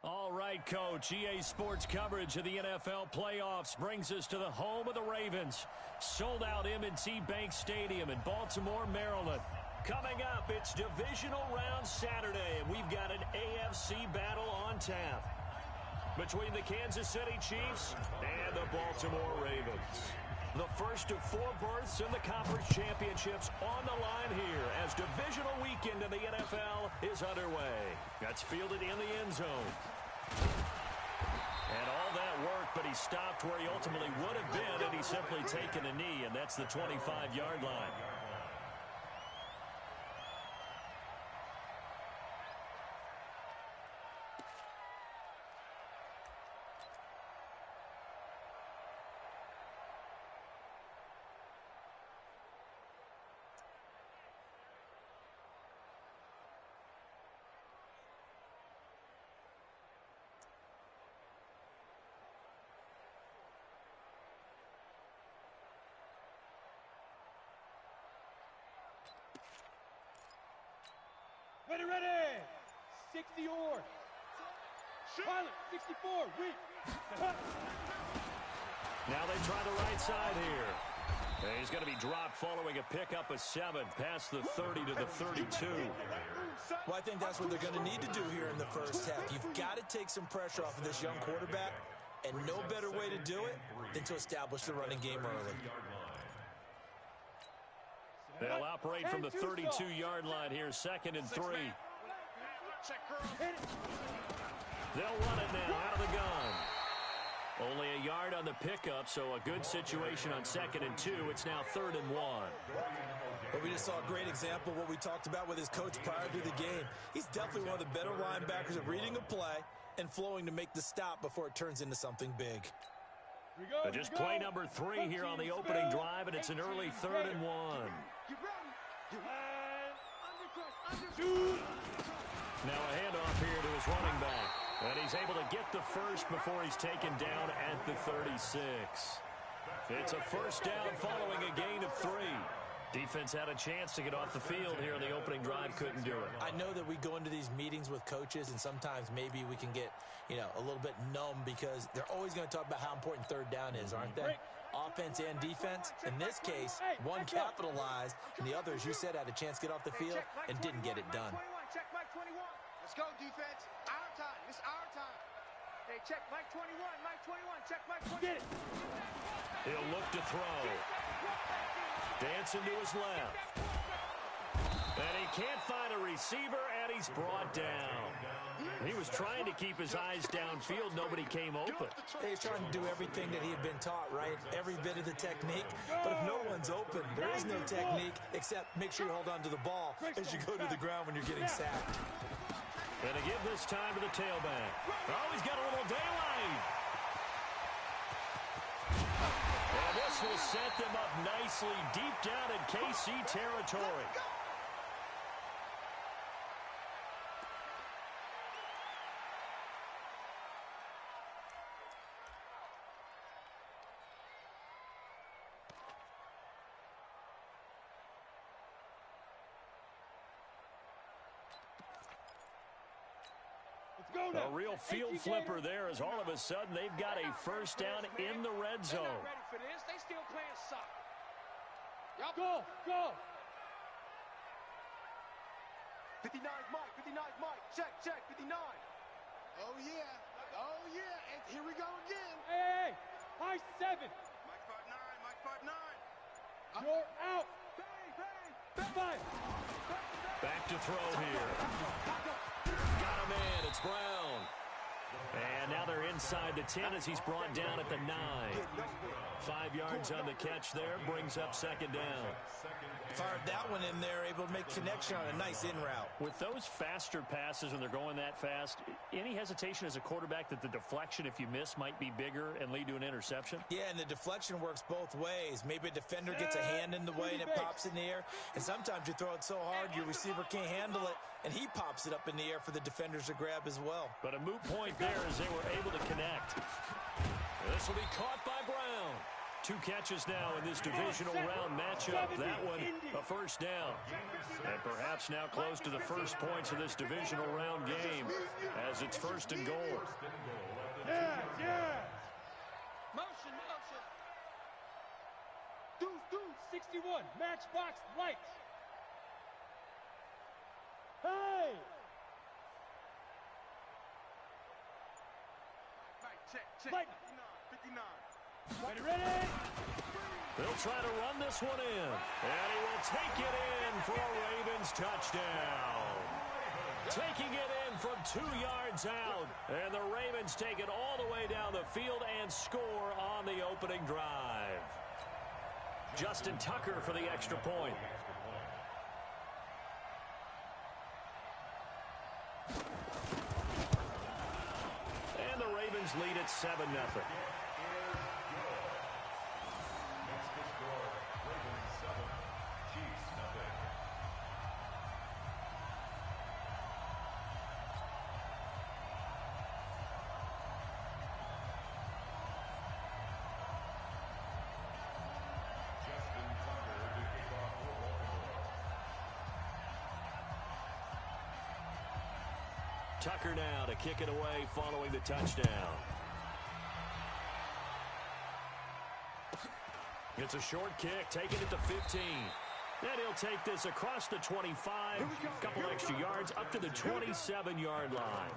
All right, Coach. EA Sports coverage of the NFL playoffs brings us to the home of the Ravens. Sold-out M&T Bank Stadium in Baltimore, Maryland. Coming up, it's Divisional Round Saturday, and we've got an AFC battle on tap between the Kansas City Chiefs and the Baltimore Ravens. The first of 4 berths in the conference championships on the line here as divisional weekend in the NFL is underway. That's fielded in the end zone. And all that work, but he stopped where he ultimately would have been had he simply taken a knee, and that's the 25-yard line. Ready! 60 or. Pilot, 64, weak. Now they try the right side here. And he's going to be dropped following a pickup of 7 past the 30 to the 32. Well, I think that's what they're going to need to do here in the first half. You've got to take some pressure off of this young quarterback, and no better way to do it than to establish the running game early. They'll operate from the 32-yard line here, 2nd and 3. They'll run it now out of the gun. Only a yard on the pickup, so a good situation on 2nd and 2. It's now 3rd and 1. But we just saw a great example of what we talked about with his coach prior to the game. He's definitely one of the better linebackers at reading a play and flowing to make the stop before it turns into something big. Just play number 3 here on the opening drive, and it's an early 3rd and 1. Now a handoff here to his running back. And he's able to get the first before he's taken down at the 36. It's a first down following a gain of 3. Defense had a chance to get off the field here in the opening drive, couldn't do it. I know that we go into these meetings with coaches, and sometimes maybe we can get, a little bit numb because they're always going to talk about how important 3rd down is, aren't they? Offense and defense. In this case, one capitalized, and the other, as you said, had a chance to get off the field and didn't get it done. Check Mike 21. Let's go, defense. Our time. It's our time. Hey, check Mike 21. Mike 21. Check Mike 21. Get it. He'll look to throw. Dancing to his left. And he can't find a receiver, and he's brought down. He was trying to keep his eyes downfield. Nobody came open. He's trying to do everything that he had been taught, right? Every bit of the technique. But if no one's open, there is no technique except make sure you hold on to the ball as you go to the ground when you're getting sacked. And to give this time to the tailback. Oh, he's got a little daylight. And this will set them up nicely deep down in KC territory. A real field flipper there as all of a sudden they've got a first down in the red zone. They're not ready for this. They still playing soccer. Y'all go. 59 Mike. 59 Mike. Check. 59. Oh, yeah. And here we go again. Hey. High 7. Mike 5'9. You're out. Bang. Back to throw here. Got him in. It's Brown. And now they're inside the 10 as he's brought down at the 9. 5 yards on the catch there. Brings up 2nd down. Fired that one in there, able to make connection on a nice in route. With those faster passes when they're going that fast, any hesitation as a quarterback that the deflection, if you miss, might be bigger and lead to an interception? Yeah, and the deflection works both ways. Maybe a defender gets a hand in the way and it pops in the air. And sometimes you throw it so hard your receiver can't handle it, and he pops it up in the air for the defenders to grab as well. But a moot point there as they were able to connect. This will be caught by Brown. 2 catches now in this divisional round matchup. That one, a first down. And perhaps now close to the first points of this divisional round game as it's 1st and goal. Yes, yes. Motion, motion. Deuce, 61, matchbox lights. Hey! Right, check. Light. 59. Ready? They'll try to run this one in. And he will take it in for a Ravens touchdown. Taking it in from 2 yards out. And the Ravens take it all the way down the field and score on the opening drive. Justin Tucker for the extra point. And the Ravens lead at 7-0. Tucker now to kick it away following the touchdown. It's a short kick, taking it to 15. Then he'll take this across the 25, a couple extra yards, up to the 27-yard line.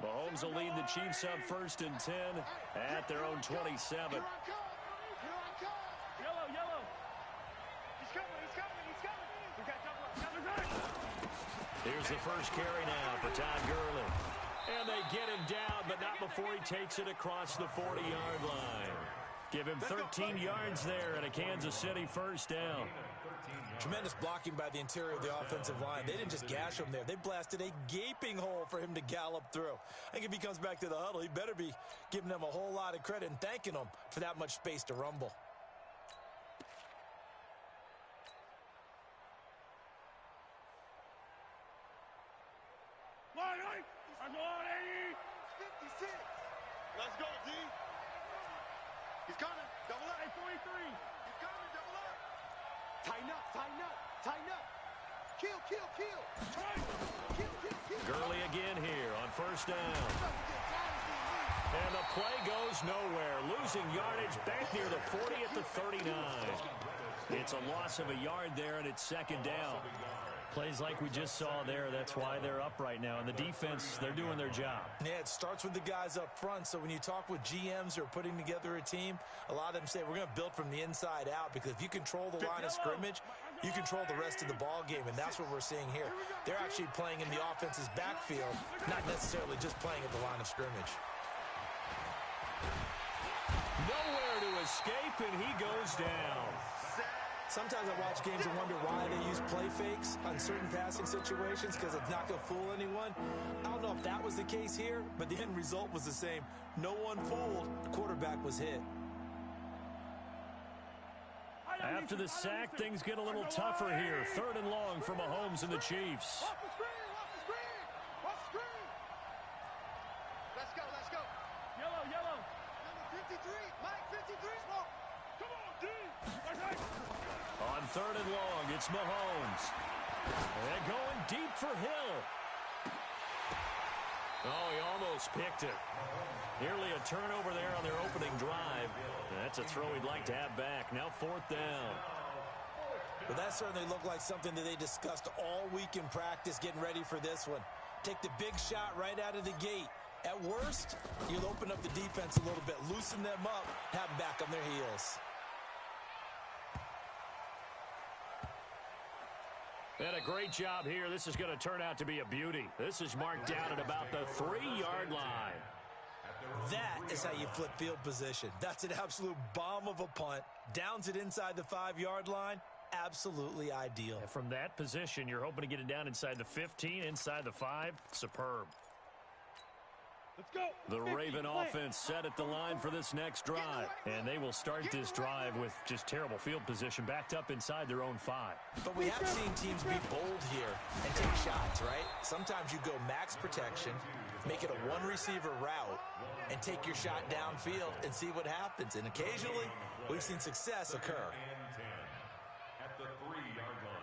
Mahomes will lead the Chiefs up 1st and 10 at their own 27. Here I come. Yellow. He's coming. We got double. Here's the first carry now for Todd Gurley. And they get him down, but not before he takes it across the 40-yard line. Give him 13 yards there and a Kansas City first down. Tremendous blocking by the interior of the offensive line. They didn't just gash him there. They blasted a gaping hole for him to gallop through. I think if he comes back to the huddle, he better be giving them a whole lot of credit and thanking them for that much space to rumble. I'm on 80. 56. Let's go, D. He's coming. Double up. 43. He's coming. Double up. Tighten up. Kill. Gurley again here on first down. And the play goes nowhere. Losing yardage back near the 40 at the 39. It's a loss of a yard there, and it's 2nd down. Plays like we just saw there. That's why they're up right now. And the defense, they're doing their job. Yeah, it starts with the guys up front. So when you talk with GMs who are putting together a team, a lot of them say we're going to build from the inside out, because if you control the line of scrimmage, you control the rest of the ball game, and that's what we're seeing here. They're actually playing in the offense's backfield, not necessarily just playing at the line of scrimmage. Nowhere to escape, and he goes down. Sometimes I watch games and wonder why they use play fakes on certain passing situations, because it's not going to fool anyone. I don't know if that was the case here, but the end result was the same. No one fooled. The quarterback was hit. After the sack, things get a little tougher here. 3rd and long for Mahomes and the Chiefs. Off the screen. Let's go. Yellow. Number 53. Mike, 53. Come on, D. On 3rd and long, it's Mahomes. And going deep for Hill. Oh, he almost picked it. Nearly a turnover there on their opening drive. That's a throw he'd like to have back. Now 4th down. Well, that certainly looked like something that they discussed all week in practice, getting ready for this one. Take the big shot right out of the gate. At worst, you'll open up the defense a little bit, loosen them up, have them back on their heels. And a great job here. This is going to turn out to be a beauty. This is marked down at about the 3-yard line. That is how you flip field position. That's an absolute bomb of a punt. Downs it inside the 5-yard line. Absolutely ideal. And from that position, you're hoping to get it down inside the 15, inside the 5. Superb. Let's go. The 50, Raven play. offense set at the line for this next drive. And they will start this drive with just terrible field position, backed up inside their own 5. But we have seen teams be bold here and take shots, right? Sometimes you go max protection, make it a one-receiver route, and take your shot downfield and see what happens. And occasionally, we've seen success occur. At the 3-yard line.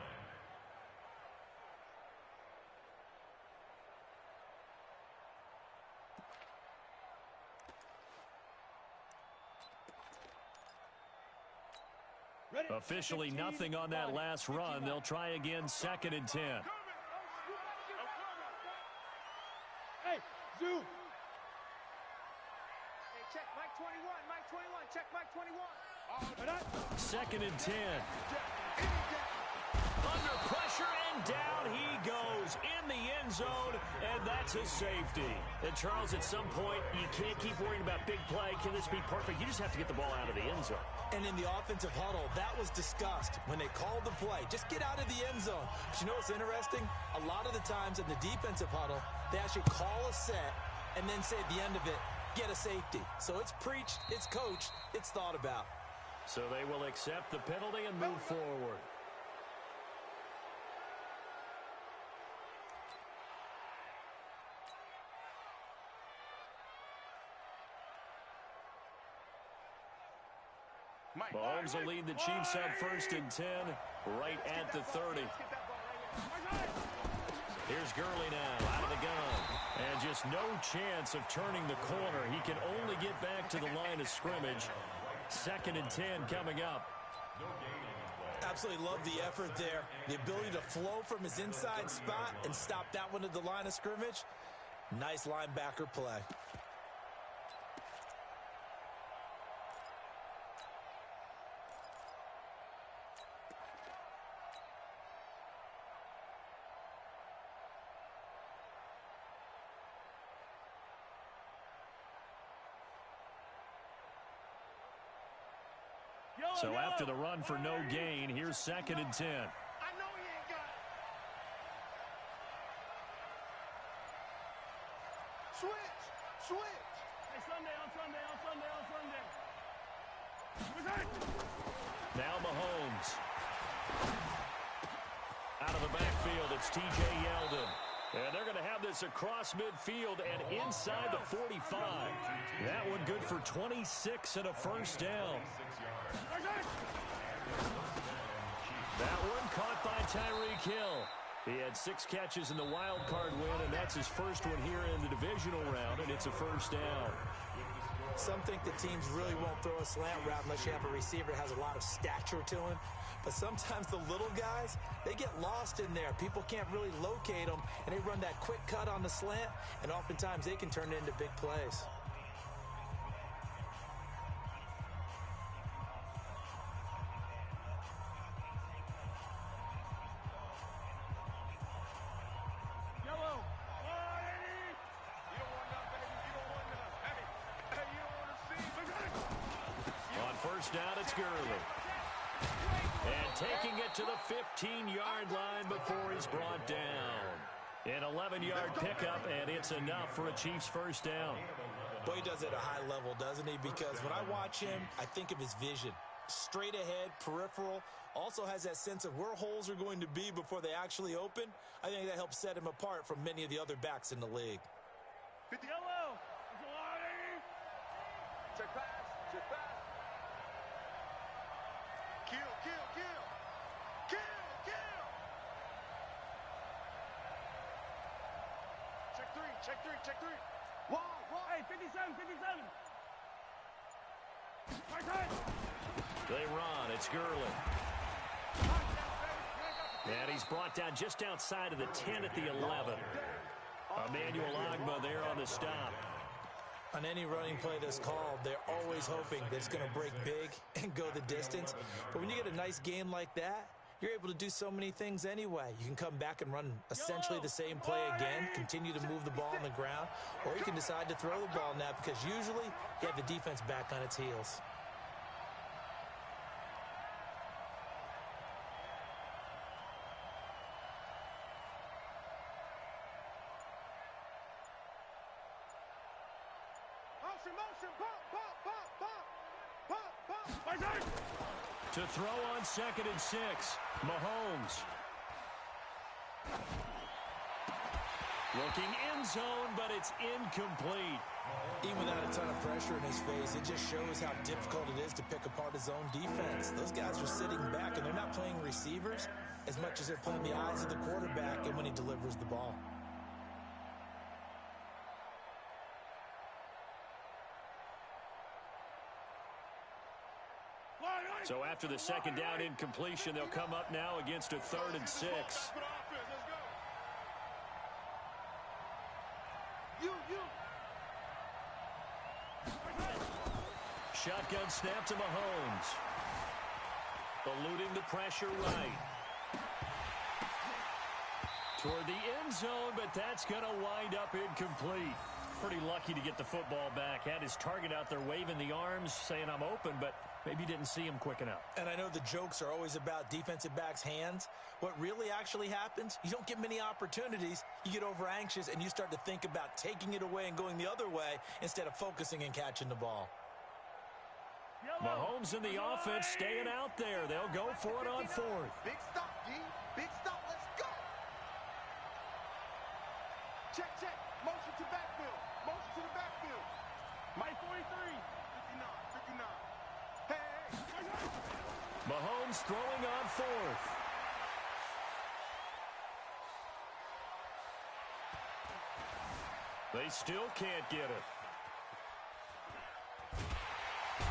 Ready? Officially 15, nothing on that last run. They'll try again, 2nd and 10. Hey, Zoo. Hey, check Mike 21, Mike 21, check Mike 21. 2nd and 10. Under pressure and down he goes in the end zone, and that's a safety. And Charles, at some point, you can't keep worrying about big play. Can this be perfect? You just have to get the ball out of the end zone. And in the offensive huddle, that was discussed when they called the play. Just get out of the end zone. But you know what's interesting? A lot of the times in the defensive huddle, they actually call a set and then say at the end of it, get a safety. So it's preached, it's coached, it's thought about. So they will accept the penalty and move forward. Mahomes will lead the Chiefs up 1st and 10, right at the 30. Here's Gurley now, out of the gun. And just no chance of turning the corner. He can only get back to the line of scrimmage. 2nd and 10 coming up. Absolutely love the effort there. The ability to flow from his inside spot and stop that one at the line of scrimmage. Nice linebacker play. So after the run for no gain, here's 2nd and 10. I know he ain't got it. Switch, switch. Hey, Sunday, on Sunday, on Sunday, on Sunday. Now Mahomes. Out of the backfield, it's T.J. Yeldon. And they're going to have this across midfield and inside the 45. That one good for 26 and a first down. That one caught by Tyreek Hill. He had 6 catches in the wild card win, and that's his first one here in the divisional round, and it's a first down. Some think the teams really won't throw a slant route unless you have a receiver that has a lot of stature to him. But sometimes the little guys, they get lost in there. People can't really locate them, and they run that quick cut on the slant, and oftentimes they can turn it into big plays. Down, it's Gurley. And taking it to the 15-yard line before he's brought down. An 11-yard pickup, and it's enough for a Chiefs first down. Boy, he does it at a high level, doesn't he? Because when I watch him, I think of his vision. Straight ahead, peripheral, also has that sense of where holes are going to be before they actually open. I think that helps set him apart from many of the other backs in the league. Yellow. Check pass, check pass. Kill, kill, kill. Kill, kill. Check 3, check 3, check 3. Wall, wall. Hey, 57, 57. Right side. They run. It's Gurley. And he's brought down just outside of the 10 at the 11. Emmanuel Ogbah there on the stop. On any running play that's called, they're always hoping that it's going to break big and go the distance. But when you get a nice game like that, you're able to do so many things anyway. You can come back and run essentially the same play again, continue to move the ball on the ground, or you can decide to throw the ball now because usually you have the defense back on its heels. Motion, motion, bump, bump, bump, bump, bump, bump. My turn. To throw on 2nd and 6, Mahomes. Looking end zone, but it's incomplete. Even without a ton of pressure in his face, it just shows how difficult it is to pick apart his own defense. Those guys are sitting back, and they're not playing receivers as much as they're playing the eyes of the quarterback and when he delivers the ball. So after the 2nd down incompletion, they'll come up now against a 3rd and 6. Shotgun snap to Mahomes. Eluding the pressure right. Toward the end zone, but that's going to wind up incomplete. Pretty lucky to get the football back. Had his target out there waving the arms, saying I'm open, but maybe didn't see him quick enough. And I know the jokes are always about defensive backs' hands. What really actually happens, you don't get many opportunities. You get over anxious, and you start to think about taking it away and going the other way instead of focusing and catching the ball. Mahomes in the offense staying out there. They'll go for it on 4th. Big stop, G. Big stop. Let's go. Check, check. Motion to backfield. Motion to the backfield. Mike 43. 59, 59. Hey, hey. Mahomes throwing on 4th. They still can't get it.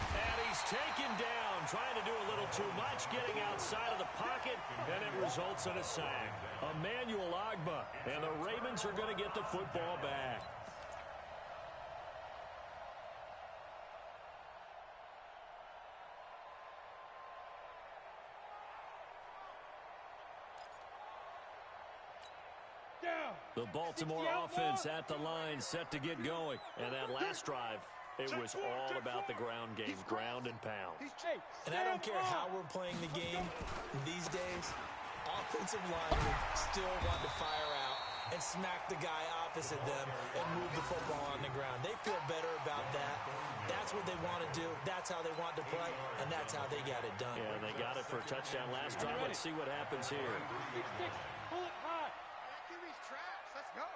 And he's taken down, trying to do a little too much, getting outside of the pocket, and it results in a sack. Emmanuel Ogbah, and the Ravens are going to get the football back. The Baltimore offense at the line, set to get going. And that last drive, it was all about the ground game, ground and pound. And I don't care how we're playing the game these days, offensive linemen still want to fire out and smack the guy opposite them and move the football on the ground. They feel better about that. That's what they want to do. That's how they want to play, and that's how they got it done. Yeah, they got it for a touchdown last drive. Let's see what happens here. Pull it high. QB's trash. Let's go.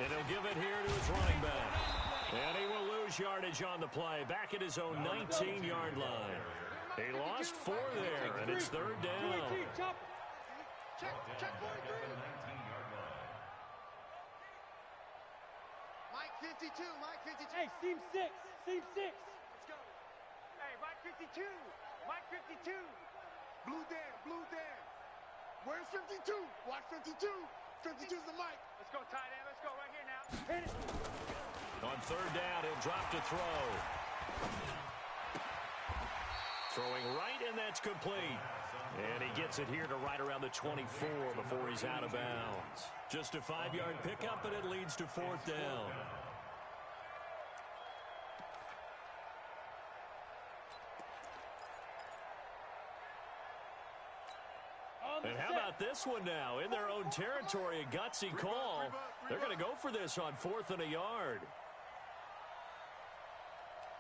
And he'll give it here to his running back. And he will lose yardage on the play, back at his own 19-yard line. He lost 4 there, and it's 3rd down. Check, check 43. Mike 52, Mike 52. Hey, seam 6. Seam 6. Let's go. Hey, Mike 52. Mike 52. Blue Dan. Where's 52? Watch 52. 52's the mic. Let's go, tight end. Let's go right here now. Hit it. On 3rd down, he'll drop to throw. Throwing right, and that's complete. And he gets it here to right around the 24 before he's out of bounds. Just a 5-yard pickup, and it leads to 4th down. And how about this one now? In their own territory, a gutsy call. They're going to go for this on 4th and a yard.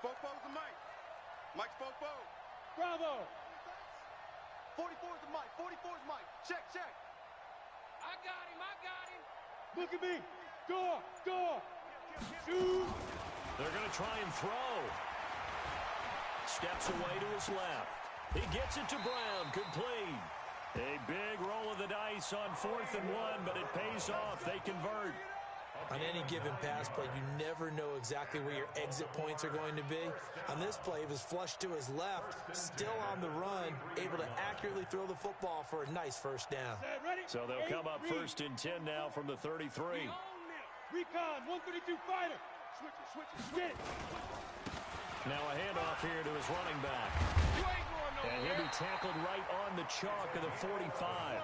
Fofo's the mic. Mike's Fofo. Bravo. 44's the mic. 44's mic. Check, check. I got him. Look at me. Door. Shoot. They're going to try and throw. Steps away to his left. He gets it to Brown, complete. A big roll of the dice on 4th and 1, but it pays off. They convert. On any given pass play, you never know exactly where your exit points are going to be. On this play, it was flushed to his left, still on the run, able to accurately throw the football for a nice 1st down. So they'll come up 1st and 10 now from the 33. Recon, 132 fighter. Switch it. Get it. Now a handoff here to his running back. And he'll be tackled right on the chalk of the 45.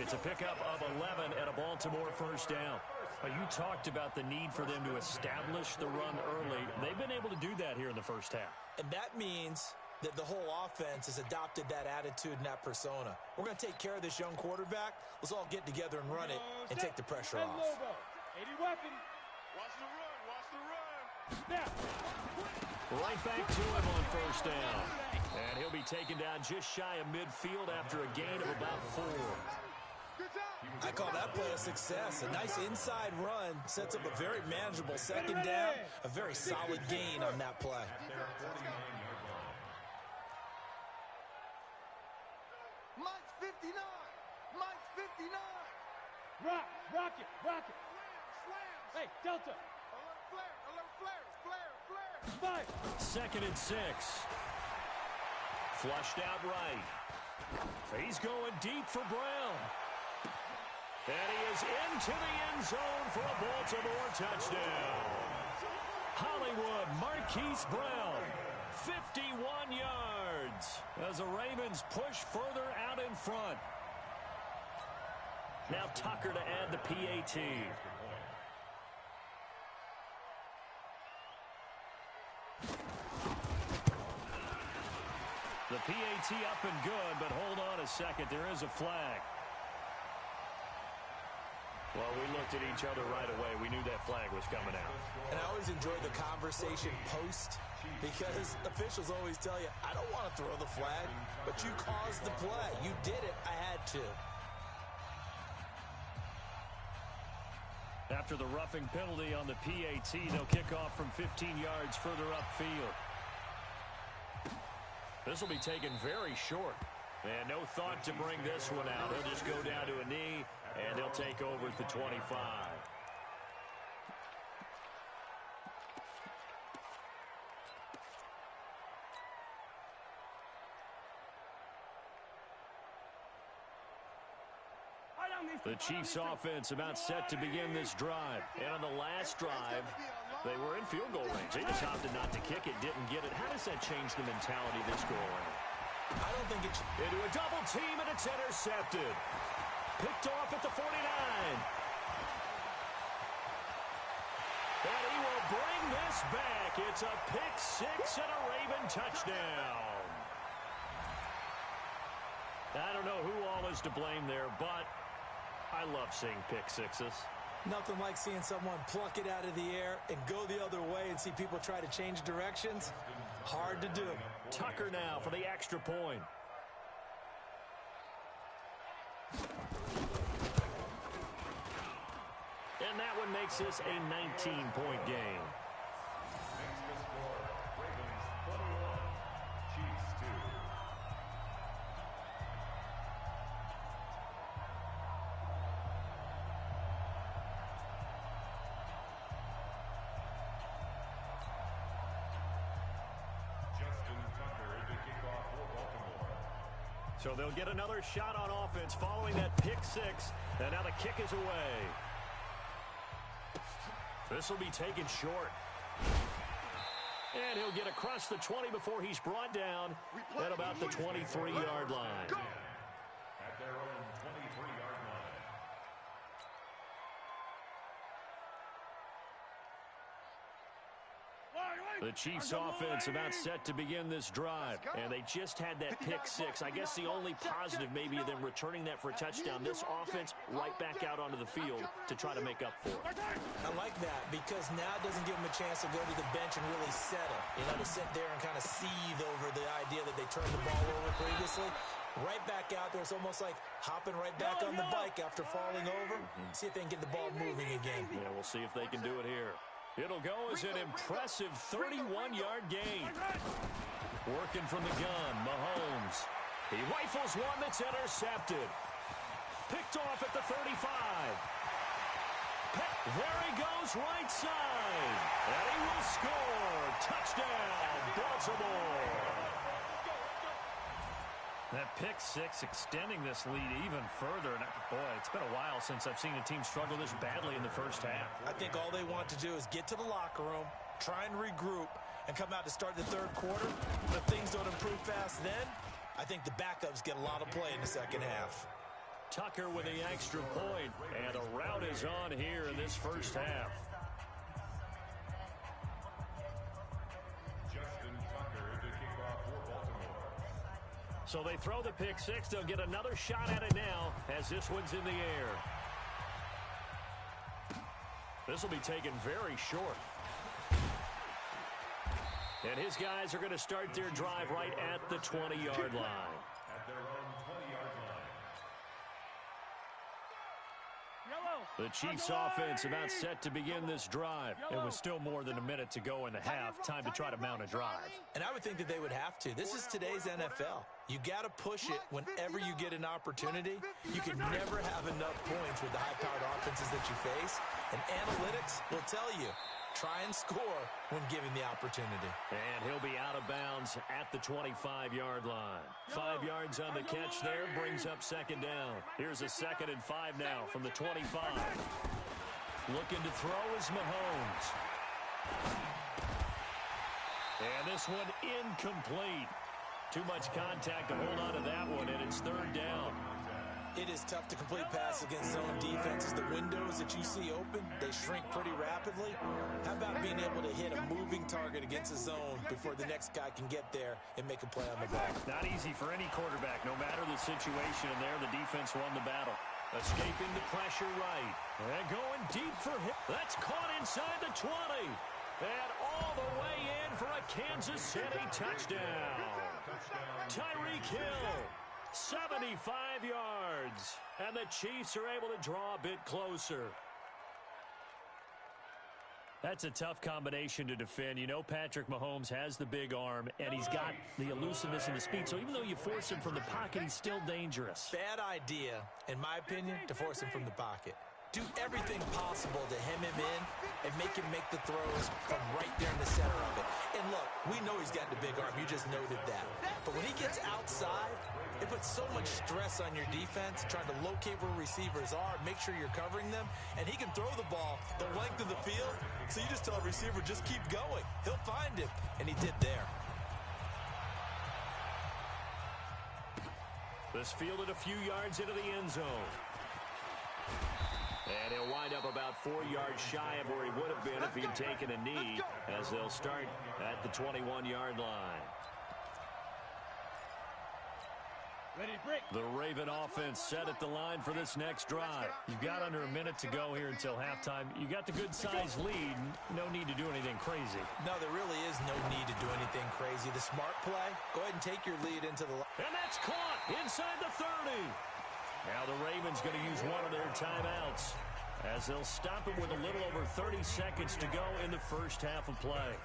It's a pickup of 11 and a Baltimore 1st down. You talked about the need for them to establish the run early. They've been able to do that here in the 1st half. And that means that the whole offense has adopted that attitude and that persona. We're going to take care of this young quarterback. Let's all get together and run it and take the pressure off. 80 weapon. Watch the run. Right back to him on first down. And he'll be taken down just shy of midfield after a gain of about 4. I call that play a success. A nice inside run sets up a very manageable second down. A very solid gain on that play. Mike's 59. Mike's 59. Rock it. Slams. Hey, Delta. Alert flare. 5. 2nd and 6. Flushed out right. He's going deep for Brown. And he is into the end zone for a Baltimore touchdown. Hollywood Marquise Brown, 51 yards as the Ravens push further out in front. Now Tucker to add the PAT. The PAT up and good, but hold on a second. There is a flag. Well, we looked at each other right away. We knew that flag was coming out. And I always enjoy the conversation post because officials always tell you, I don't want to throw the flag, but you caused the play. You did it. I had to. After the roughing penalty on the PAT, they'll kick off from 15 yards further upfield. This will be taken very short. And no thought to bring this one out. He'll just go down to a knee, and he'll take over at the 25. The Chiefs' offense about set to begin this drive. And on the last drive, they were in field goal range. They just opted not to kick it, didn't get it. How does that change the mentality this go around? I don't think it's... Into a double team, and it's intercepted. Picked off at the 49. And he will bring this back. It's a pick six and a Raven touchdown. I don't know who all is to blame there, but I love seeing pick sixes. Nothing like seeing someone pluck it out of the air and go the other way and see people try to change directions. Hard to do. Tucker now for the extra point. And that one makes this a 19-point game. So they'll get another shot on offense following that pick six. And now the kick is away. This will be taken short. And he'll get across the 20 before he's brought down at about the 23-yard line. At their own 23-yard line. The Chiefs' offense about set to begin this drive, and they just had that pick six. I guess the only positive maybe of them returning that for a touchdown. This offense right back out onto the field to try to make up for it. I like that because now it doesn't give them a chance to go to the bench and really settle. You know, to sit there and kind of seethe over the idea that they turned the ball over previously. Right back out there. It's almost like hopping right back on the bike after falling over. See if they can get the ball moving again. Yeah, we'll see if they can do it here. It'll go as an impressive 31-yard gain. Working from the gun, Mahomes. He rifles one that's intercepted. Picked off at the 35. There he goes, right side. And he will score. Touchdown, Baltimore. That pick six extending this lead even further. And boy, it's been a while since I've seen a team struggle this badly in the first half. I think all they want to do is get to the locker room, try and regroup, and come out to start the third quarter. But if things don't improve fast then, I think the backups get a lot of play in the second half. Tucker with the extra point, and the route is on here in this first half. So they throw the pick six. They'll get another shot at it now as this one's in the air. This will be taken very short. And his guys are going to start their drive right at the 20-yard line. At their own 20-yard line. The Chiefs offense about set to begin this drive. It was still more than a minute to go in the half. Time to try to mount a drive. And I would think that they would have to. This is today's NFL. You got to push it whenever you get an opportunity. You can never have enough points with the high-powered offenses that you face. And analytics will tell you, try and score when given the opportunity. And he'll be out of bounds at the 25-yard line. 5 yards on the catch there, brings up second down. Here's a 2nd and 5 now from the 25. Looking to throw is Mahomes. And this one incomplete. Too much contact to hold on to that one, and it's 3rd down. It is tough to complete passes against zone defenses. The windows that you see open, they shrink pretty rapidly. How about being able to hit a moving target against a zone before the next guy can get there and make a play on the ball? Not easy for any quarterback, no matter the situation. And there, the defense won the battle. Escaping the pressure right. And going deep for him. That's caught inside the 20. And all the way in for a Kansas City touchdown. Tyreek Hill. 75 yards, and the Chiefs are able to draw a bit closer. That's a tough combination to defend. You know Patrick Mahomes has the big arm, and he's got the elusiveness and the speed. So even though you force him from the pocket, he's still dangerous. Bad idea, in my opinion, to force him from the pocket. Do everything possible to hem him in and make him make the throws from right there in the center of it. And look, we know he's got the big arm. You just noted that. But when he gets outside, it puts so much stress on your defense, trying to locate where receivers are, make sure you're covering them, and he can throw the ball the length of the field, so you just tell a receiver, just keep going. He'll find him, and he did there. This fielded a few yards into the end zone. And he'll wind up about 4 yards shy of where he would have been if he'd taken a knee, as they'll start at the 21-yard line. Ready to break. The Raven offense set at the line for this next drive. You've got under a minute to go here until halftime. You got the good-sized lead. No need to do anything crazy. No, there really is no need to do anything crazy. The smart play, go ahead and take your lead into the... And that's caught inside the 30. Now the Ravens going to use one of their timeouts, as they'll stop it with a little over 30 seconds to go in the first half of play.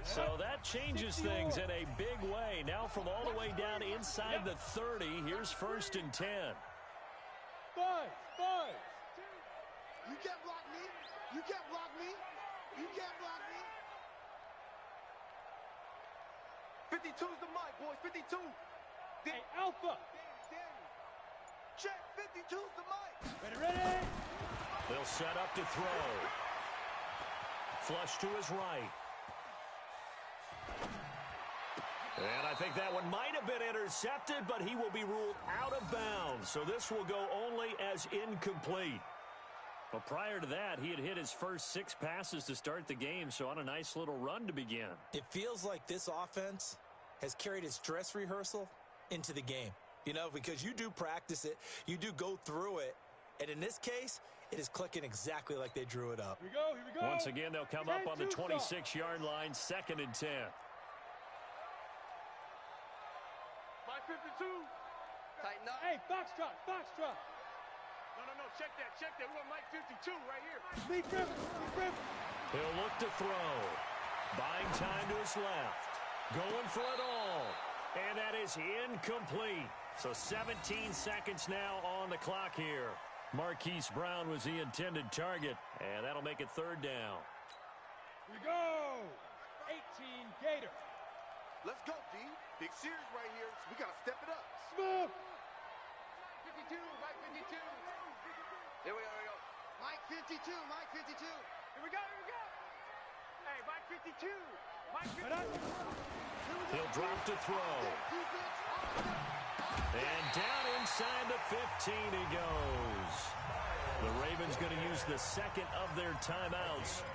So that changes things in a big way. Now from all the way down inside the 30, here's 1st and 10. Five. You can't block me. You can't block me. You can't block me. 52's the mic, boys. 52. Hey, Alpha. Check. 52's the mic. Ready. They'll set up to throw. Flush to his right. And I think that one might have been intercepted, but he will be ruled out of bounds. So this will go only as incomplete. But prior to that, he had hit his first 6 passes to start the game, so on a nice little run to begin. It feels like this offense has carried its dress rehearsal into the game. You know, because you do practice it, you do go through it, and in this case, it is clicking exactly like they drew it up. Here we go. Once again, they'll come up on the 26-yard line, 2nd and 10. Mike 52. Tighten up. Hey, Foxtrot. No, check that. We want Mike 52 right here. Lee Griffin. He'll look to throw. Buying time to his left. Going for it all. And that is incomplete. So 17 seconds now on the clock here. Marquise Brown was the intended target, and that'll make it 3rd down. Here we go. 18 Gator. Let's go, D. Big series right here. So we got to step it up. Smooth. 52, Mike 52. Here we go. Mike 52. Here we go. Hey, Mike 52. He'll drop to throw. And down inside the 15 he goes. The Ravens going to use the 2nd of their timeouts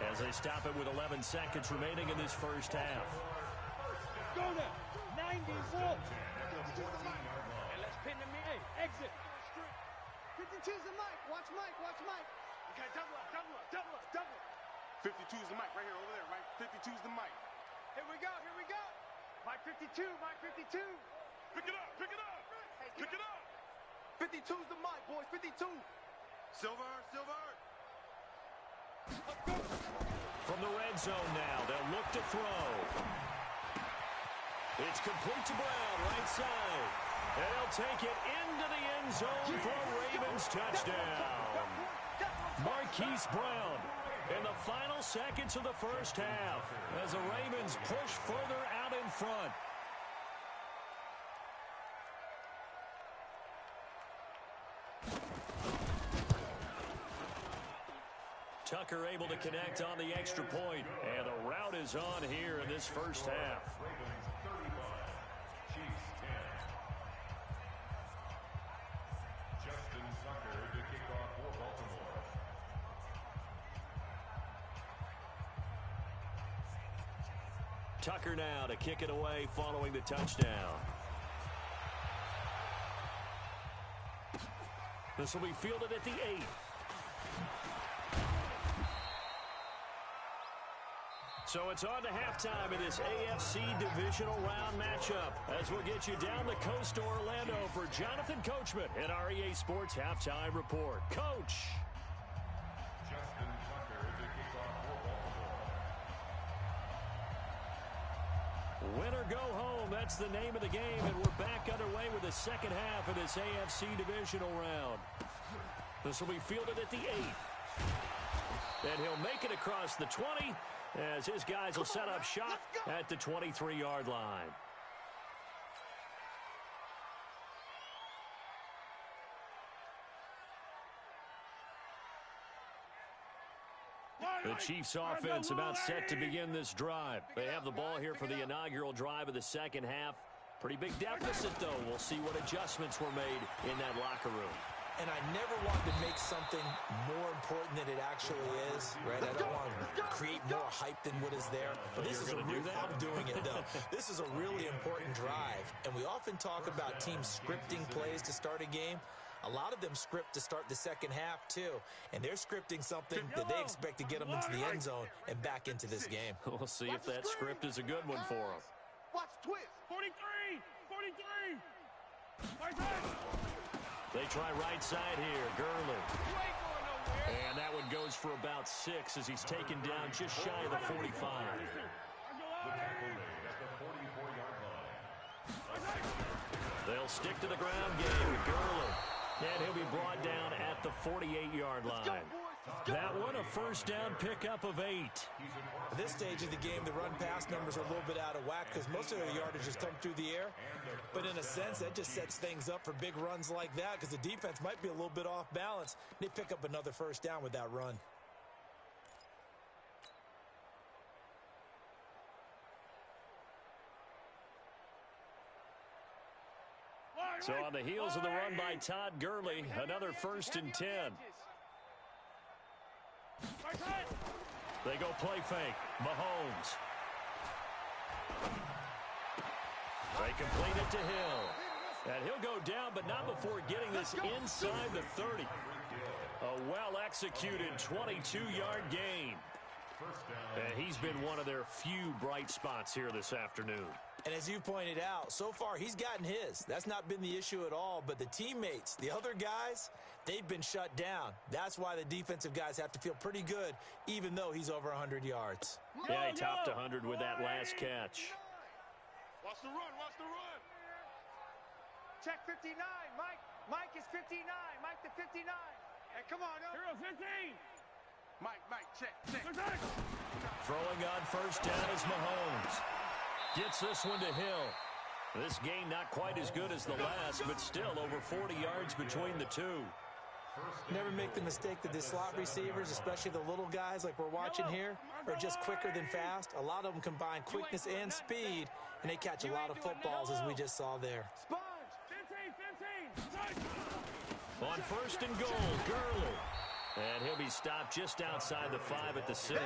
as they stop it with 11 seconds remaining in this first half. Go now. 90 volts. And let's pin the man. Hey, exit. 52's the mic. Watch Mike. Okay, double up. 52's the mic right here, over there, right? 52's the mic. Here we go. Mike 52. Pick it up. Hey, pick it up. 52's the mic, boys. 52. Silver. From the red zone now, they'll look to throw. It's complete to Brown, right side. And he'll take it into the end zone for a Ravens touchdown. Marquise Brown in the final seconds of the first half as the Ravens push further out in front. Tucker able to connect on the extra point, and the route is on here in this first half. Ravens 35, Chiefs 10. Justin Tucker to kick off for Baltimore. Tucker now to kick it away following the touchdown. This will be fielded at the 8. So it's on to halftime in this AFC divisional round matchup as we'll get you down the coast to Orlando for Jonathan Coachman in our EA Sports Halftime Report. Coach. Justin Tucker to kick off for Baltimore. Win or go home, that's the name of the game, and we're back underway with the second half of this AFC divisional round. This will be fielded at the 8. And he'll make it across the 20 as his guys will set up shop at the 23-yard line. The Chiefs offense about set to begin this drive. They have the ball here for the inaugural drive of the second half. Pretty big deficit, though. We'll see what adjustments were made in that locker room. And I never wanted to make something more important than it actually is, right? I don't want to create more hype than what is there. But this is I'm doing it, though. This is a really important drive. And we often talk about teams scripting plays to start a game. A lot of them script to start the second half, too. And they're scripting something that they expect to get them into the end zone and back into this game. We'll see if that script is a good one for them. Watch twist. 43. They try right side here. Gurley. And that one goes for about 6 as he's taken down just shy of the 45. The tackle made at the 44-yard line. They'll stick to the ground game with Gurley. And he'll be brought down at the 48-yard line. That one, a first down pickup of 8. At this stage of the game, the run-pass numbers are a little bit out of whack because most of their yardage has come through the air. But in a sense, that just sets things up for big runs like that because the defense might be a little bit off balance. They pick up another first down with that run. So on the heels of the run by Todd Gurley, another 1st and 10. They go play fake. Mahomes. They complete it to Hill. And he'll go down, but not before getting this inside the 30. A well-executed 22-yard gain. And he's been one of their few bright spots here this afternoon. And as you pointed out, so far he's gotten his. That's not been the issue at all. But the teammates, the other guys, they've been shut down. That's why the defensive guys have to feel pretty good, even though he's over 100 yards. Yeah, he topped 100 with that last catch. Watch the run. Check 59. Mike is 59. Mike to 59. Hey, come on. Hero 15. Mike, check. Throwing on first down is Mahomes. Gets this one to Hill. This gain not quite as good as the last, but still over 40 yards between the two. Never make the mistake that the slot receivers, especially the little guys like we're watching here, are just quicker than fast. A lot of them combine quickness and speed, and they catch a lot of footballs as we just saw there. Sponge. 15. On 1st and goal, Gurley. And he'll be stopped just outside the 5 at the 6.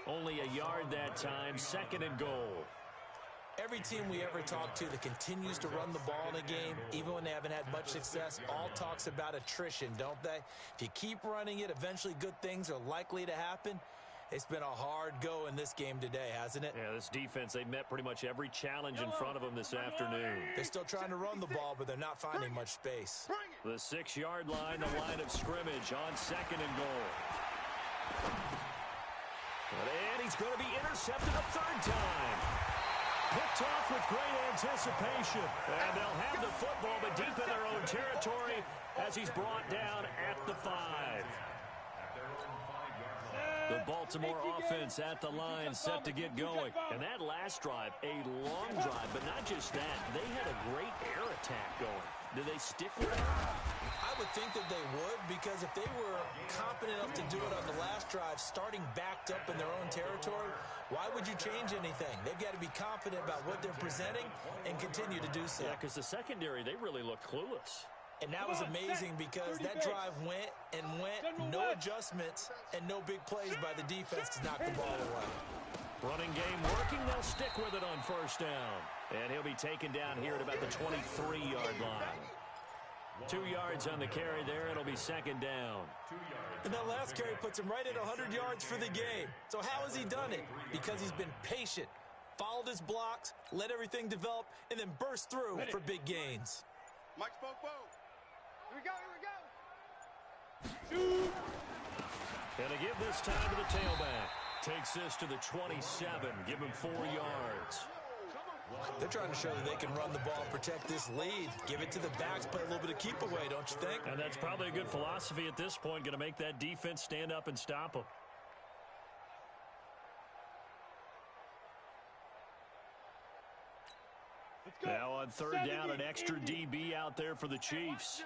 Only a yard that time, 2nd and goal. Every team we ever talk to that continues to run the ball in a game, even when they haven't had much success, all talks about attrition, don't they? If you keep running it, eventually good things are likely to happen. It's been a hard go in this game today, hasn't it? Yeah, this defense, they've met pretty much every challenge in front of them this afternoon. They're still trying to run the ball, but they're not finding much space. The 6-yard line, the line of scrimmage on 2nd and goal. And he's going to be intercepted a 3rd time. Picked off with great anticipation. And they'll have the football, but deep in their own territory as he's brought down at the 5. The Baltimore offense at the line set to get going. And that last drive, a long drive, but not just that. They had a great air attack going. Do they stick with it? I would think that they would, because if they were confident enough to do it on the last drive, starting backed up in their own territory, why would you change anything? They've got to be confident about what they're presenting and continue to do so. Yeah, because the secondary, they really look clueless. And that was amazing because that drive went and went, no adjustments and no big plays by the defense to knock the ball away. Running game working, they'll stick with it on 1st down. And he'll be taken down here at about the 23-yard line. 2 yards on the carry there, it'll be 2nd down. And that last carry puts him right at 100 yards for the game. So how has he done it? Because he's been patient, followed his blocks, let everything develop, and then burst through for big gains. Mike Spoke. Here we go, here we go. Shoot! And to give this time to the tailback. Takes this to the 27, give him 4 yards. They're trying to show that they can run the ball, protect this lead, give it to the backs, play a little bit of keep away, don't you think? And that's probably a good philosophy at this point, going to make that defense stand up and stop them. Now on 3rd down, an extra DB out there for the Chiefs.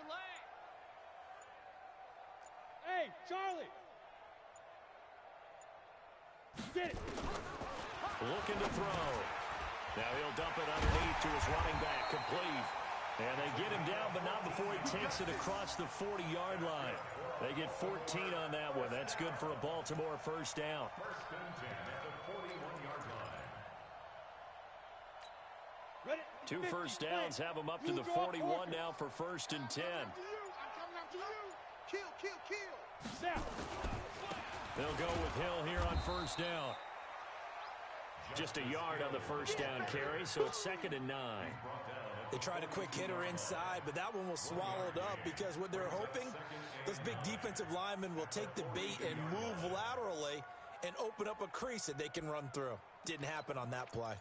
Hey, Charlie! Get it! Looking to throw. Now he'll dump it underneath to his running back, complete. And they get him down, but not before he takes it across the 40-yard line. They get 14 on that one. That's good for a Baltimore 1st down. 1st and 10 at the 41-yard line. Ready? 2 first downs have them up to the 41 now for 1st and 10. I'm coming after you. Kill. Snap! They'll go with Hill here on 1st down. Just a yard on the 1st down carry, so it's 2nd and 9. They tried a quick hitter inside, but that one was swallowed up because what they're hoping, those big defensive linemen will take the bait and move laterally and open up a crease that they can run through. Didn't happen on that play.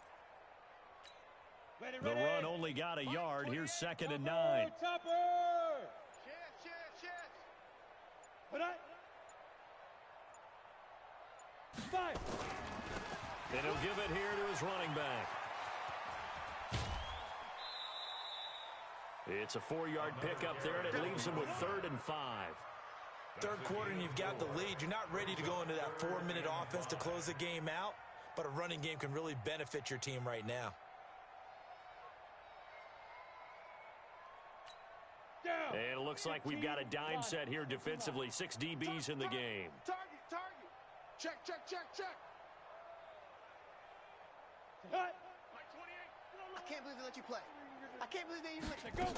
The run only got a yard. Here's 2nd and 9. And he'll give it here to his running back. It's a 4-yard pickup there, and it leaves him with 3rd and 5. 3rd quarter, and you've got the lead. You're not ready to go into that 4-minute offense to close the game out, but a running game can really benefit your team right now. And it looks like we've got a dime set here defensively. 6 DBs in the game. Target. Check. Cut. I can't believe they let you play. I can't believe they even let you go.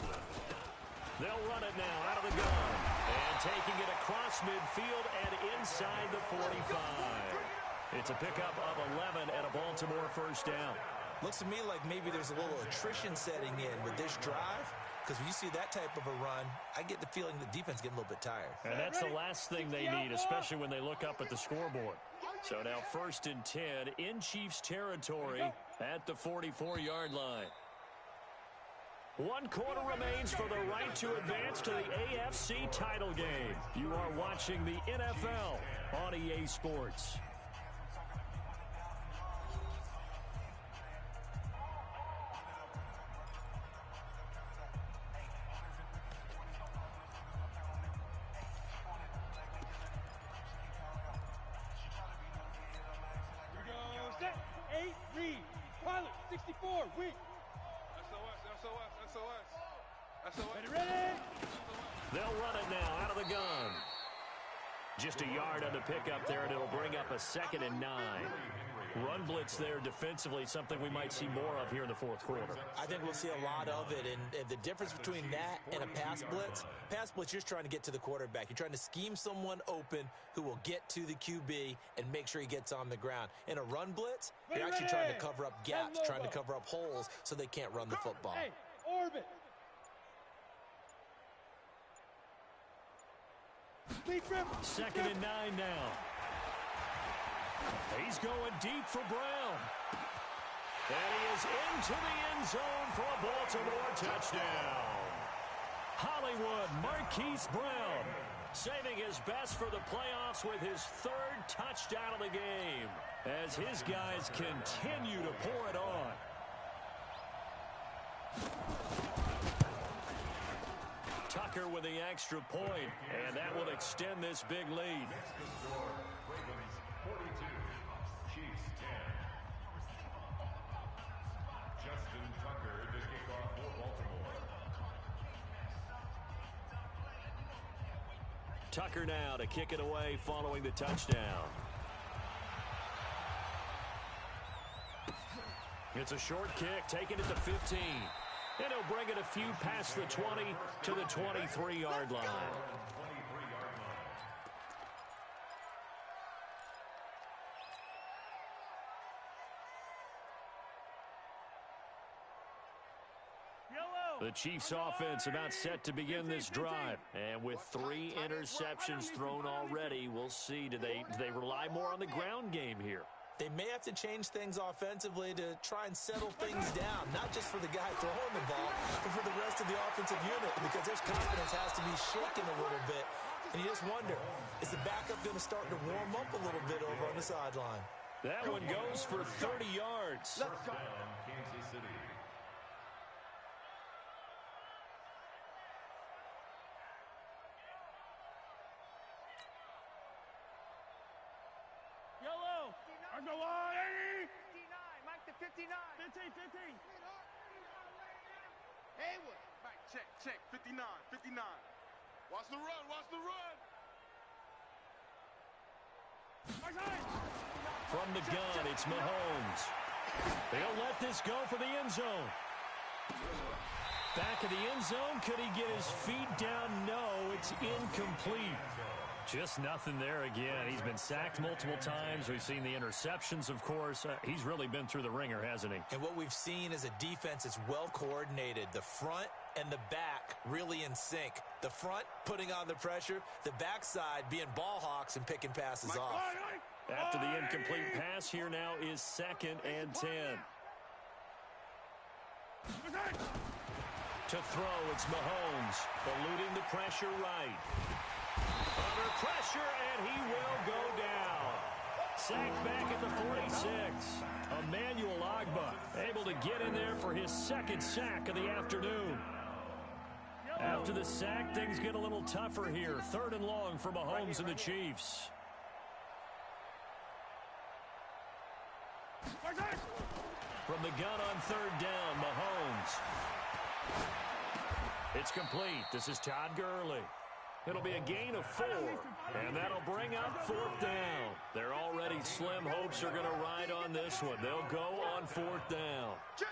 They'll run it now out of the gun. And taking it across midfield and inside the 45. It's a pickup of 11 and a Baltimore 1st down. Looks to me like maybe there's a little attrition setting in with this drive. Because when you see that type of a run, I get the feeling the defense getting a little bit tired. And that's the last thing they need, especially when they look up at the scoreboard. So now 1st and 10 in Chiefs territory at the 44-yard line. 1 quarter remains for the right to advance to the AFC title game. You are watching the NFL on EA Sports. Ready? They'll run it now out of the gun. Just a yard on the pickup there, and it'll bring up a 2nd and 9. Run blitz there defensively, something we might see more of here in the fourth quarter. I think we'll see a lot of it, and the difference between that and a pass blitz, you're just trying to get to the quarterback. You're trying to scheme someone open who will get to the QB and make sure he gets on the ground. In a run blitz, you're actually trying to cover up gaps, trying to cover up holes so they can't run the football. Hey, orbit. 2nd and 9 now. He's going deep for Brown. And he is into the end zone for a Baltimore touchdown. Hollywood Marquise Brown saving his best for the playoffs with his 3rd touchdown of the game as his guys continue to pour it on. Tucker with the extra point, and that will extend this big lead. Ravens 42, Chiefs 10. Justin Tucker to kick off for Baltimore. Tucker now to kick it away following the touchdown. It's a short kick, taking it to 15. And he'll bring it a few past the 20 to the 23-yard line. The Chiefs offense about set to begin this drive. And with 3 interceptions thrown already, we'll see. Do they rely more on the ground game here? They may have to change things offensively to try and settle things down, not just for the guy throwing the ball, but for the rest of the offensive unit, because their confidence has to be shaken a little bit. And you just wonder, is the backup going to start to warm up a little bit over on the sideline? That one goes for 30 yards. Let's go. Kansas City. Yellow. I go on, 80. 59. Mike to 59. 15. Haywood. Mike, check. 59. Watch the run. From the gun, it's Mahomes. They'll let this go for the end zone. Back of the end zone. Could he get his feet down? No, it's incomplete. Just nothing there again. He's been sacked multiple times. We've seen the interceptions, of course. He's really been through the ringer, hasn't he? And what we've seen is a defense that's well coordinated. The front and the back really in sync. The front putting on the pressure. The backside being ball hawks and picking passes off. After the incomplete pass, here now is 2nd and 10. To throw, it's Mahomes, eluding the pressure right. Under pressure, and he will go down. Sacked back at the 46. Emmanuel Ogbah able to get in there for his 2nd sack of the afternoon. After the sack, things get a little tougher here. 3rd and long for Mahomes and the Chiefs. From the gun on 3rd down, Mahomes. It's complete. This is Todd Gurley. It'll be a gain of 4, and that'll bring up 4th down. Their already slim hopes are going to ride on this one. They'll go on 4th down. Check.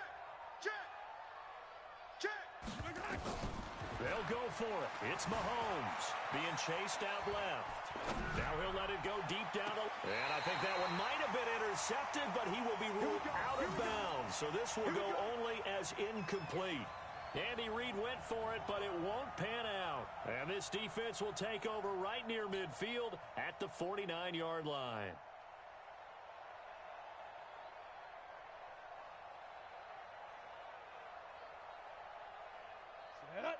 They'll go for it. It's Mahomes being chased out left. Now he'll let it go deep down. And I think that one might have been intercepted, but he will be ruled out of bounds. So this will go only as incomplete. Andy Reid went for it, but it won't pan out. And this defense will take over right near midfield at the 49-yard line.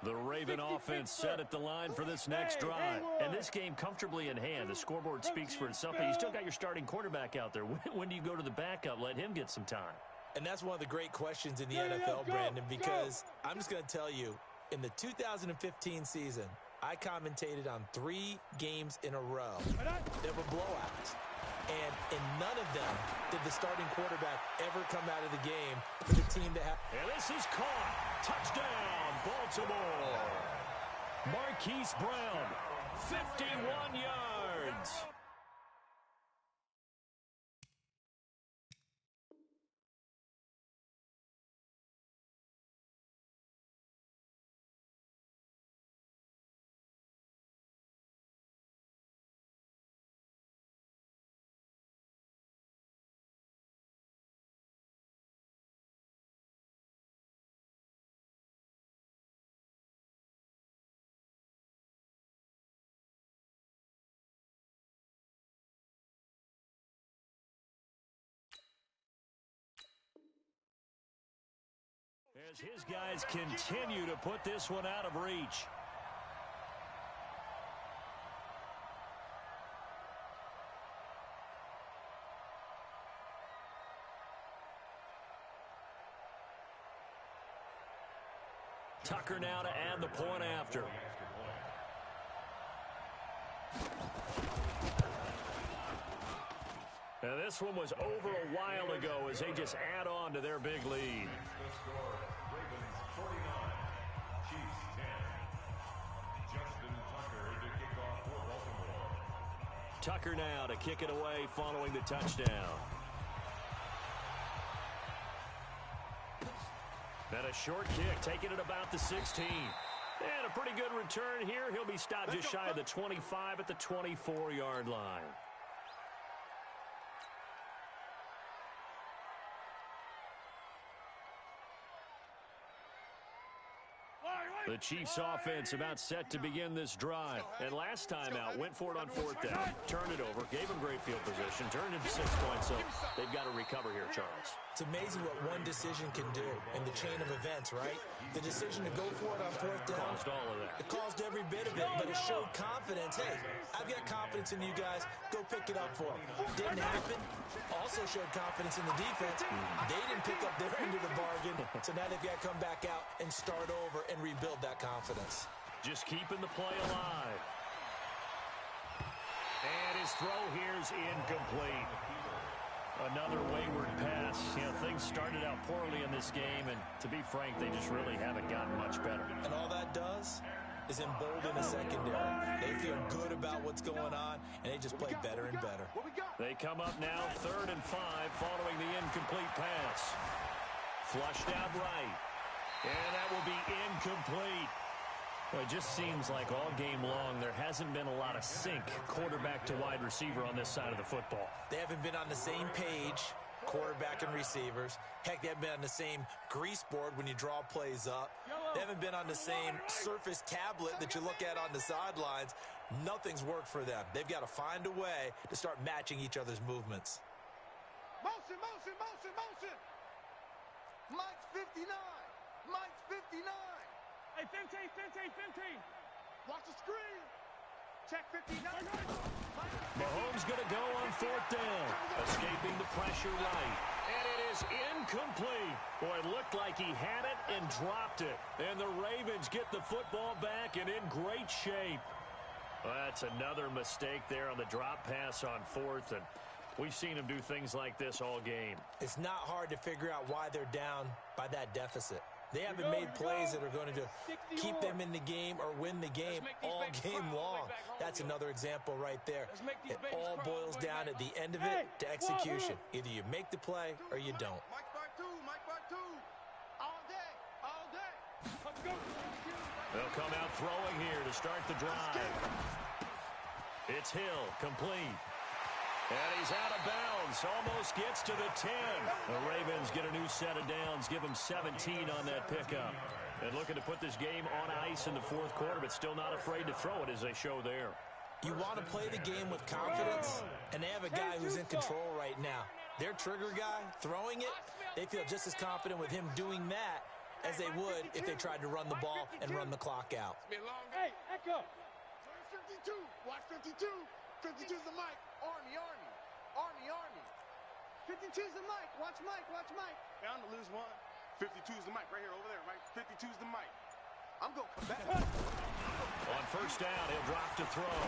The Raven offense set at the line for this next drive. And this game comfortably in hand. The scoreboard speaks for itself, but you still got your starting quarterback out there. When do you go to the backup? Let him get some time. And that's one of the great questions in the NFL, Brandon, because I'm just going to tell you, in the 2015 season, I commentated on 3 games in a row that were blowouts. And in none of them did the starting quarterback ever come out of the game for the team that had. And this is caught. Touchdown, Baltimore. Marquise Brown, 51 yards. As his guys continue to put this one out of reach. Tucker now to add the point after. Now this one was over a while ago as they just add on to their big lead. The score, Ravens 49, Chiefs 10. Justin Tucker to kick off for Baltimore. Tucker now to kick it away following the touchdown. And a short kick, taking it about the 16. And a pretty good return here. He'll be stopped just shy of the 25 at the 24-yard line. The Chiefs offense about set to begin this drive. And last time out, went for it on fourth down, turned it over, gave them great field position, turned it to 6 points, so they've got to recover here, Charles. It's amazing what one decision can do in the chain of events, right? The decision to go for it on fourth down. Caused all of that. It caused every bit of it, but it showed confidence. Hey, I've got confidence in you guys. Go pick it up for them. Didn't happen. Also showed confidence in the defense. They didn't pick up their end of the bargain, so now they've got to come back out and start over and rebuild that confidence. Just keeping the play alive. And his throw here's incomplete. Another wayward pass. You know, things started out poorly in this game, and to be frank, they just really haven't gotten much better. And all that does is embolden a secondary. They feel good about what's going on, and they just play better and better. They come up now 3rd and 5 following the incomplete pass. Flushed out right. And that will be incomplete. Well, it just seems like all game long there hasn't been a lot of sync quarterback to wide receiver on this side of the football. They haven't been on the same page, quarterback and receivers. Heck, they haven't been on the same grease board when you draw plays up. They haven't been on the same surface tablet that you look at on the sidelines. Nothing's worked for them. They've got to find a way to start matching each other's movements. Motion, motion, motion, motion. Mike's 59. Mike's 59. Hey, 15. Watch the screen. Check 59. Mahomes going to go on 4th down. Escaping the pressure right. And it is incomplete. Boy, it looked like he had it and dropped it. And the Ravens get the football back and in great shape. Well, that's another mistake there on the drop pass on 4th. And we've seen him do things like this all game. It's not hard to figure out why they're down by that deficit. They haven't made plays that are going to keep them in the game or win the game all game long. That's another example right there. It all boils down at the end of it to execution. Either you make the play or you don't. Mike by two. All day. Let's go. They'll come out throwing here to start the drive. It's Hill, complete. And he's out of bounds, almost gets to the 10. The Ravens get a new set of downs, give them 17 on that pickup. And looking to put this game on ice in the 4th quarter, but still not afraid to throw it as they show there. You want to play the game with confidence, and they have a guy who's in control right now. Their trigger guy, throwing it, they feel just as confident with him doing that as they would if they tried to run the ball and run the clock out. Hey, Echo. 52. Watch 52. 52's the mic. Army. 52's the mic. Watch Mike. Bound to lose one. 52's the mic right here over there, right? 52's the mic. I'm going to come back. On 1st down, he'll drop to throw.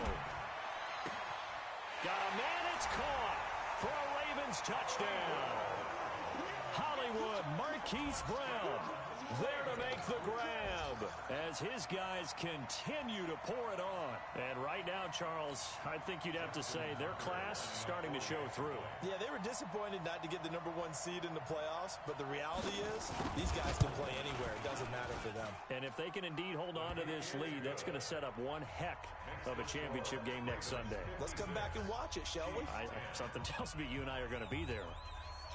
Got a man, it's caught for a Ravens touchdown. Hollywood, Marquise Brown there to make the grab as his guys continue to pour it on. And right now, Charles, I think you'd have to say their class starting to show through. Yeah, they were disappointed not to get the number 1 seed in the playoffs, but the reality is these guys can play anywhere. It doesn't matter for them. And if they can indeed hold on to this lead, that's going to set up one heck of a championship game next Sunday. Let's come back and watch it, shall we? Something tells me you and I are going to be there.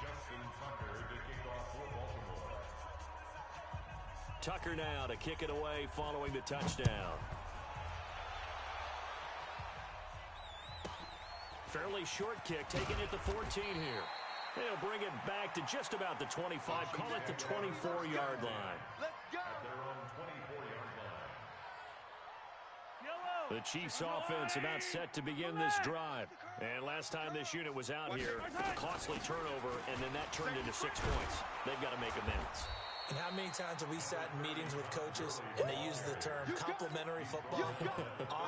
Justin Tucker to kick off for Baltimore. Tucker now to kick it away following the touchdown. Fairly short kick, taking it to 14 here. They'll bring it back to just about the 25. Call it the 24-yard line. Let's go. At their own 24-yard line. The Chiefs offense about set to begin this drive. And last time this unit was out here, costly turnover, and then that turned into 6 points. They've got to make amends. And how many times have we sat in meetings with coaches and they use the term complementary football?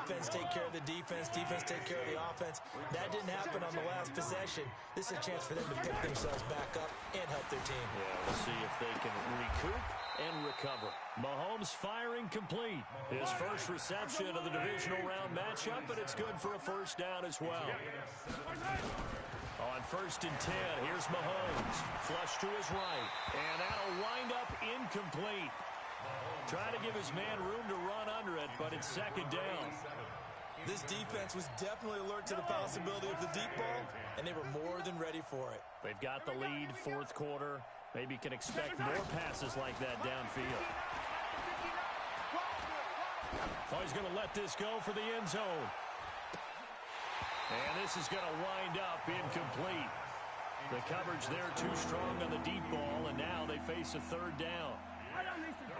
Offense take care of the defense, defense take care of the offense. That didn't happen on the last possession. This is a chance for them to pick themselves back up and help their team. Yeah, we'll see if they can recoup and recover. Mahomes firing complete. His first reception of the divisional round matchup, but it's good for a first down as well. On 1st and 10, here's Mahomes. Flush to his right. And that'll wind up incomplete. Trying to give his man room to run under it, but it's 2nd down. This defense was definitely alert to the possibility of the deep ball, and they were more than ready for it. They've got the lead, 4th quarter. Maybe can expect more passes like that downfield. Oh, he's going to let this go for the end zone. And this is going to wind up incomplete. The coverage there too strong on the deep ball, and now they face a 3rd down.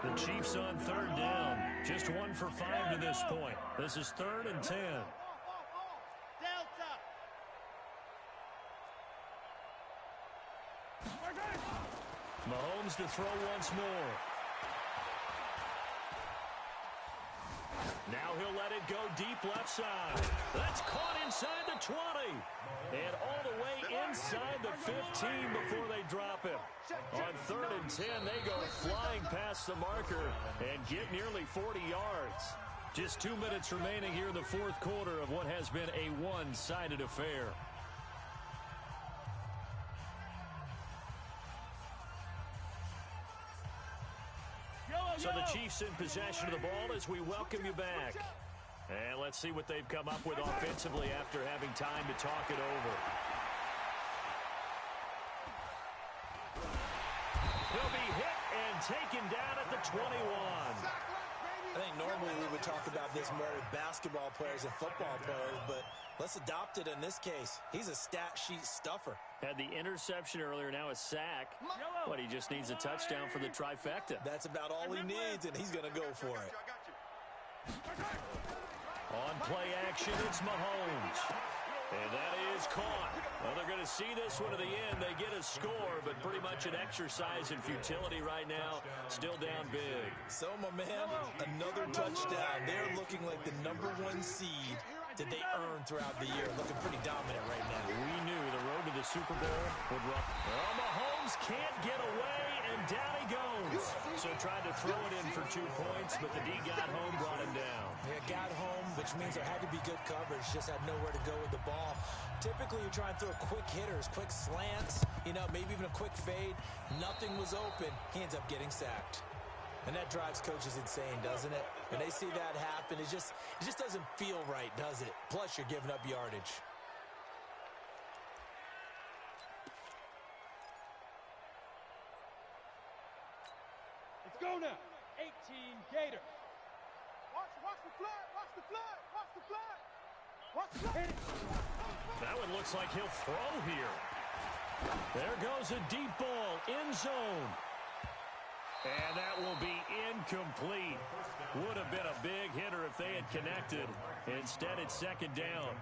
The Chiefs on 3rd down. Just 1 for 5 to this point. This is 3rd and 10. Mahomes to throw once more. Now he'll let it go deep left side. That's caught inside the 20. And all the way inside the 15 before they drop him. On 3rd and 10, they go flying past the marker and get nearly 40 yards. Just 2 minutes remaining here in the 4th quarter of what has been a one-sided affair. So the Chiefs in possession of the ball as we welcome you back. And let's see what they've come up with offensively after having time to talk it over. He'll be hit and taken down at the 21. I think normally we would talk about this more with basketball players and football players, but let's adopt it in this case. He's a stat sheet stuffer. Had the interception earlier, now a sack. But he just needs a touchdown for the trifecta. That's about all he needs, and he's going to go for it. On play action, it's Mahomes. And that is caught. Well, they're going to see this one to the end. They get a score, but pretty much an exercise in futility right now. Still down big. So, my man, another touchdown. They're looking like the #1 seed that they earned throughout the year. Looking pretty dominant right now. We knew the road to the Super Bowl would rough. Well, Mahomes can't get away, and down he goes. So tried to throw it in for 2 points, but the D got home, brought him down. Yeah, got home, which means there had to be good coverage. Just had nowhere to go with the ball. Typically, you try and throw quick hitters, quick slants, maybe even a quick fade. Nothing was open. He ends up getting sacked. And that drives coaches insane, doesn't it? When they see that happen, it just doesn't feel right, does it? Plus, you're giving up yardage. Let's go now. 18 Gators. Watch the flood. Watch the flood. Watch the flood. Watch the flood. That one looks like he'll throw here. There goes a deep ball, end zone. And that will be incomplete. Would have been a big hitter if they had connected. Instead, it's 2nd down.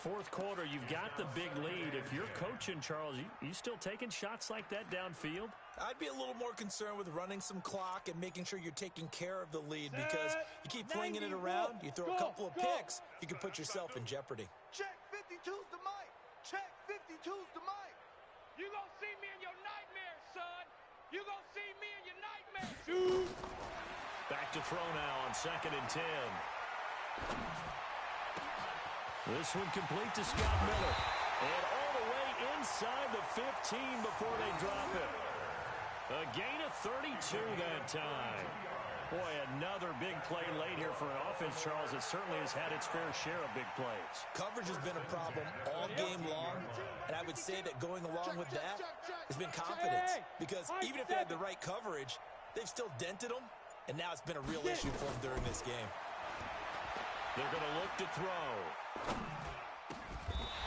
4th quarter, you've got the big lead. If you're coaching, Charles, you still taking shots like that downfield? I'd be a little more concerned with running some clock and making sure you're taking care of the lead, because you keep flinging it around, you throw a couple of picks, you can put yourself in jeopardy. Check 52's the mic. Check 52's the mic. You gonna see me in your nightmares, son. You gonna see me in your nightmares, dude. Back to throw now on 2nd and 10. This one complete to Scott Miller. And all the way inside the 15 before they drop it. A gain of 32 that time. Boy, another big play late here for an offense, Charles, that certainly has had its fair share of big plays. Coverage has been a problem all game long, and I would say that going along with that has been confidence. Because even if they had the right coverage, they've still dented them, and now it's been a real issue for them during this game. They're going to look to throw.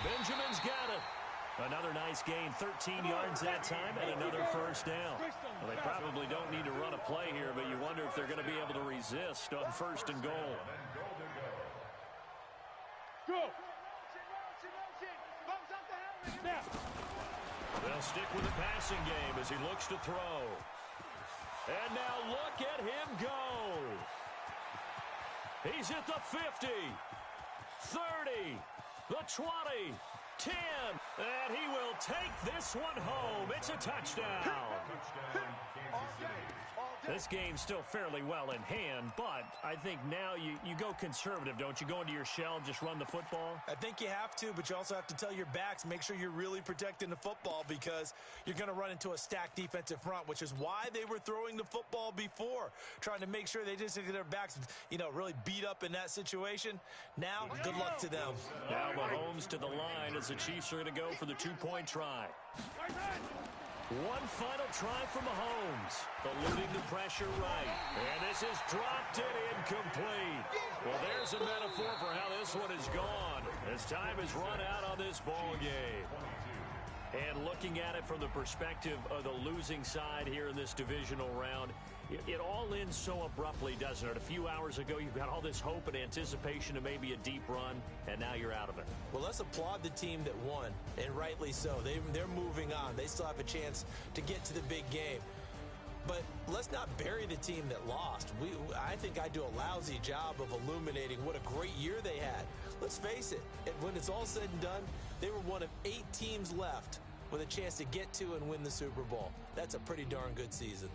Benjamin's got it. Another nice gain, 13 yards that time, and another first down. Well, they probably don't need to run a play here, but you wonder if they're going to be able to resist on first and goal. Go. They'll stick with the passing game as he looks to throw. And now look at him go. He's at the 50, 30, the 20, 10, and he will take this one home. It's a touchdown. This game's still fairly well in hand, but I think now you go conservative, don't you? Go into your shell and just run the football? I think you have to, but you also have to tell your backs, make sure you're really protecting the football because you're going to run into a stacked defensive front, which is why they were throwing the football before, trying to make sure they just get their backs, really beat up in that situation. Now, good luck to them. Now Mahomes to the line as the Chiefs are going to go for the two-point try. One final try for Mahomes, eluding the pressure right. And this is dropped it incomplete. Well, there's a metaphor for how this one is gone as time has run out on this ball game. And looking at it from the perspective of the losing side here in this divisional round, it all ends so abruptly, doesn't it? A few hours ago, you've got all this hope and anticipation of maybe a deep run, and now you're out of it. Well, let's applaud the team that won, and rightly so. They're moving on. They still have a chance to get to the big game. But let's not bury the team that lost. I think I do a lousy job of illuminating what a great year they had. Let's face it, when it's all said and done, they were one of 8 teams left with a chance to get to and win the Super Bowl. That's a pretty darn good season.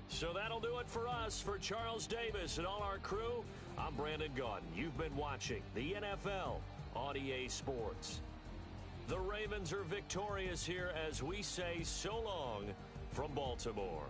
So that'll do it for us. For Charles Davis and all our crew, I'm Brandon Gaudin. You've been watching the NFL on EA Sports. The Ravens are victorious here as we say so long from Baltimore.